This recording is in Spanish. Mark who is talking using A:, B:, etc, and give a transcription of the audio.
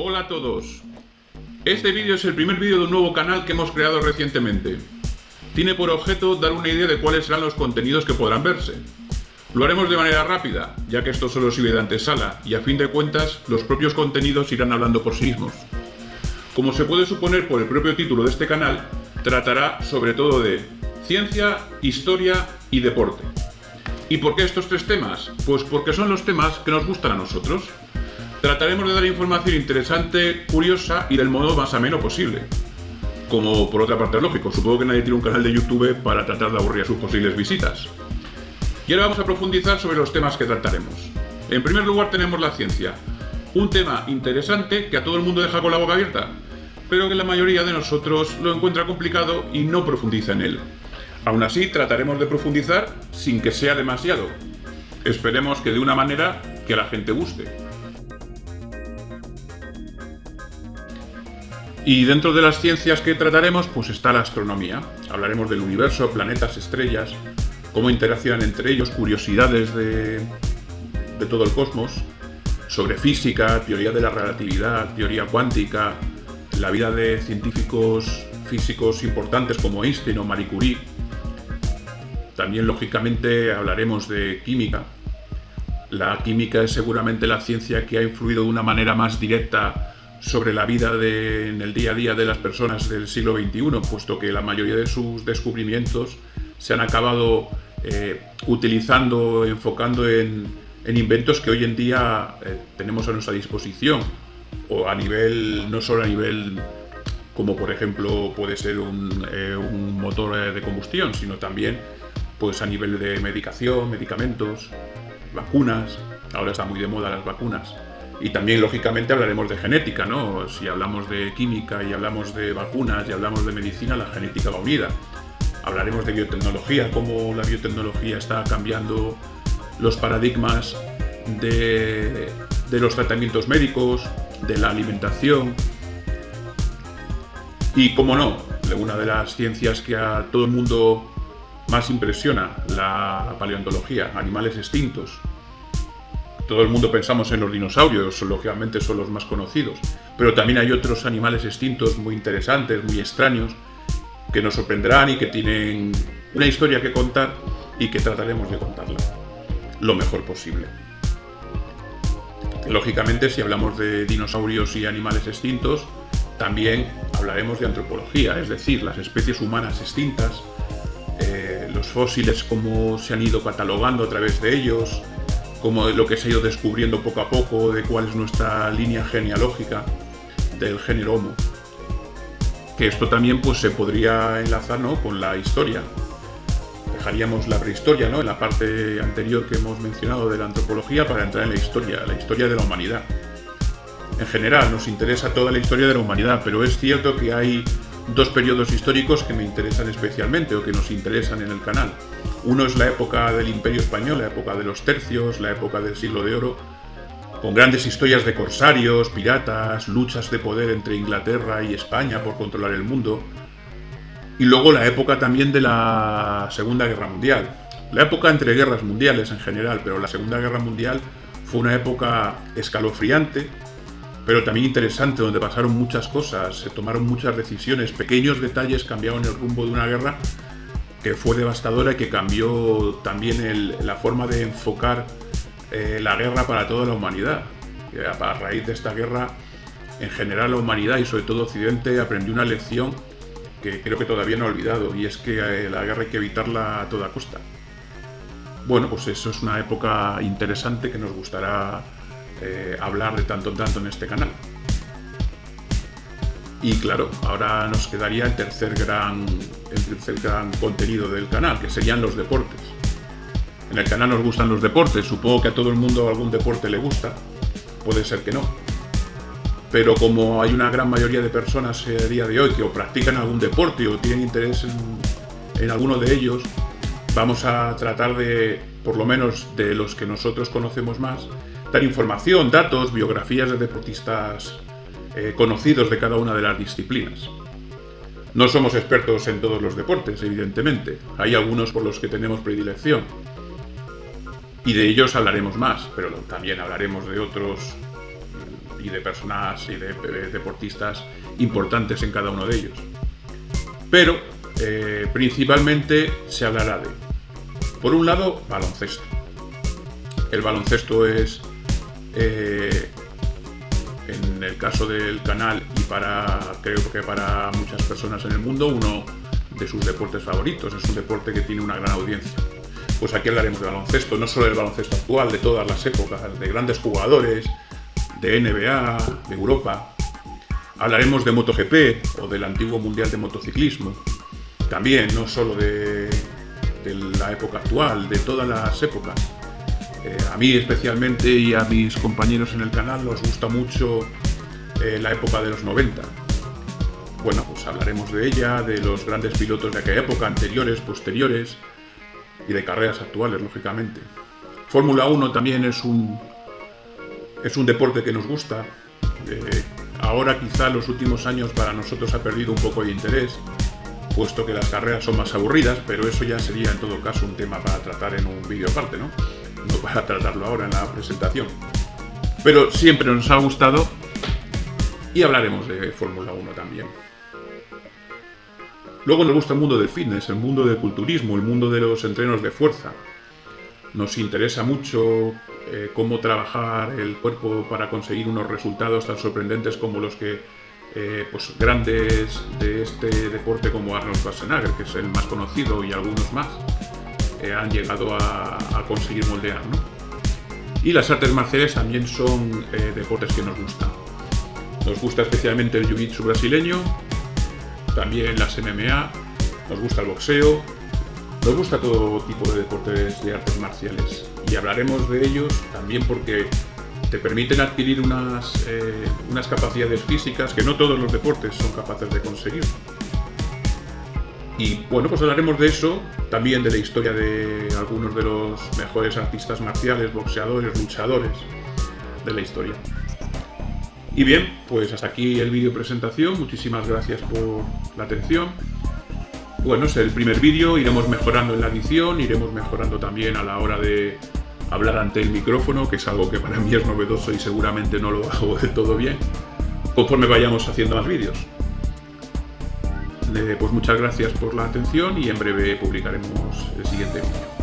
A: Hola a todos. Este vídeo es el primer vídeo de un nuevo canal que hemos creado recientemente. Tiene por objeto dar una idea de cuáles serán los contenidos que podrán verse. Lo haremos de manera rápida, ya que esto solo sirve de antesala y a fin de cuentas los propios contenidos irán hablando por sí mismos. Como se puede suponer por el propio título de este canal, tratará sobre todo de ciencia, historia y deporte. ¿Y por qué estos tres temas? Pues porque son los temas que nos gustan a nosotros. Trataremos de dar información interesante, curiosa y del modo más ameno posible. Como por otra parte es lógico, supongo que nadie tiene un canal de YouTube para tratar de aburrir a sus posibles visitas. Y ahora vamos a profundizar sobre los temas que trataremos. En primer lugar tenemos la ciencia, un tema interesante que a todo el mundo deja con la boca abierta, pero que la mayoría de nosotros lo encuentra complicado y no profundiza en él. Aún así trataremos de profundizar sin que sea demasiado. Esperemos que de una manera que a la gente guste. Y dentro de las ciencias que trataremos, pues está la astronomía. Hablaremos del universo, planetas, estrellas, cómo interaccionan entre ellos, curiosidades de todo el cosmos, sobre física, teoría de la relatividad, teoría cuántica, la vida de científicos físicos importantes como Einstein o Marie Curie. También, lógicamente, hablaremos de química. La química es seguramente la ciencia que ha influido de una manera más directa sobre la vida en el día a día de las personas del siglo XXI, puesto que la mayoría de sus descubrimientos se han acabado enfocando en inventos que hoy en día tenemos a nuestra disposición, o a nivel, no solo a nivel como por ejemplo puede ser un motor de combustión, sino también pues a nivel de medicación, medicamentos, vacunas. Ahora está muy de moda las vacunas. Y también, lógicamente, hablaremos de genética, ¿no? Si hablamos de química y hablamos de vacunas y hablamos de medicina, la genética va unida. Hablaremos de biotecnología, cómo la biotecnología está cambiando los paradigmas de los tratamientos médicos, de la alimentación. Y, cómo no, una de las ciencias que a todo el mundo más impresiona, la paleontología, animales extintos. Todo el mundo pensamos en los dinosaurios, lógicamente son los más conocidos, pero también hay otros animales extintos muy interesantes, muy extraños, que nos sorprenderán y que tienen una historia que contar y que trataremos de contarla lo mejor posible. Lógicamente, si hablamos de dinosaurios y animales extintos, también hablaremos de antropología, es decir, las especies humanas extintas, los fósiles, cómo se han ido catalogando a través de ellos, como lo que se ha ido descubriendo poco a poco de cuál es nuestra línea genealógica del género Homo. Que esto también pues se podría enlazar, ¿no?, con la historia. Dejaríamos la prehistoria, ¿no?, en la parte anterior que hemos mencionado de la antropología, para entrar en la historia de la humanidad. En general nos interesa toda la historia de la humanidad, pero es cierto que hay dos periodos históricos que me interesan especialmente, o que nos interesan en el canal. Uno es la época del Imperio Español, la época de los tercios, la época del Siglo de Oro, con grandes historias de corsarios, piratas, luchas de poder entre Inglaterra y España por controlar el mundo. Y luego la época también de la Segunda Guerra Mundial. La época entre guerras mundiales en general, pero la Segunda Guerra Mundial fue una época escalofriante, pero también interesante, donde pasaron muchas cosas, se tomaron muchas decisiones, pequeños detalles cambiaron el rumbo de una guerra que fue devastadora y que cambió también la forma de enfocar la guerra para toda la humanidad. A raíz de esta guerra, en general la humanidad y sobre todo Occidente aprendió una lección que creo que todavía no ha olvidado, y es que la guerra hay que evitarla a toda costa. Bueno, pues eso es una época interesante que nos gustará hablar de tanto en tanto en este canal. Y claro, ahora nos quedaría el tercer gran contenido del canal, que serían los deportes. En el canal nos gustan los deportes, supongo que a todo el mundo algún deporte le gusta, puede ser que no. Pero como hay una gran mayoría de personas a día de hoy que o practican algún deporte o tienen interés en alguno de ellos, vamos a tratar de, por lo menos de los que nosotros conocemos más, dar información, datos, biografías de deportistas conocidos de cada una de las disciplinas. No somos expertos en todos los deportes, evidentemente. Hay algunos por los que tenemos predilección. Y de ellos hablaremos más, pero también hablaremos de otros y de personas y de deportistas importantes en cada uno de ellos. Pero principalmente se hablará de, por un lado, baloncesto. El baloncesto es, en el caso del canal y creo que para muchas personas en el mundo, uno de sus deportes favoritos. Es un deporte que tiene una gran audiencia. Pues aquí hablaremos de baloncesto, no solo del baloncesto actual, de todas las épocas, de grandes jugadores, de NBA, de Europa. Hablaremos de MotoGP o del antiguo Mundial de Motociclismo. También, no solo de la época actual, de todas las épocas. A mí especialmente y a mis compañeros en el canal nos gusta mucho la época de los 90. Bueno, pues hablaremos de ella, de los grandes pilotos de aquella época, anteriores, posteriores, y de carreras actuales, lógicamente. Fórmula 1 también es un deporte que nos gusta. Ahora quizá en los últimos años para nosotros ha perdido un poco de interés, puesto que las carreras son más aburridas, pero eso ya sería en todo caso un tema para tratar en un vídeo aparte, ¿no? No para tratarlo ahora en la presentación. Pero siempre nos ha gustado y hablaremos de Fórmula 1 también. Luego nos gusta el mundo del fitness, el mundo del culturismo, el mundo de los entrenos de fuerza. Nos interesa mucho cómo trabajar el cuerpo para conseguir unos resultados tan sorprendentes como los que pues grandes de este deporte como Arnold Schwarzenegger, que es el más conocido, y algunos más han llegado a conseguir moldear, ¿no? Y las artes marciales también son deportes que nos gustan. Nos gusta especialmente el jiu-jitsu brasileño, también las MMA, nos gusta el boxeo, nos gusta todo tipo de deportes de artes marciales. Y hablaremos de ellos también porque te permiten adquirir unas capacidades físicas que no todos los deportes son capaces de conseguir. Y bueno, pues hablaremos de eso, también de la historia de algunos de los mejores artistas marciales, boxeadores, luchadores de la historia. Y bien, pues hasta aquí el vídeo presentación. Muchísimas gracias por la atención. Bueno, es el primer vídeo, iremos mejorando en la edición, iremos mejorando también a la hora de hablar ante el micrófono, que es algo que para mí es novedoso y seguramente no lo hago del todo bien, conforme vayamos haciendo más vídeos. Pues muchas gracias por la atención y en breve publicaremos el siguiente vídeo.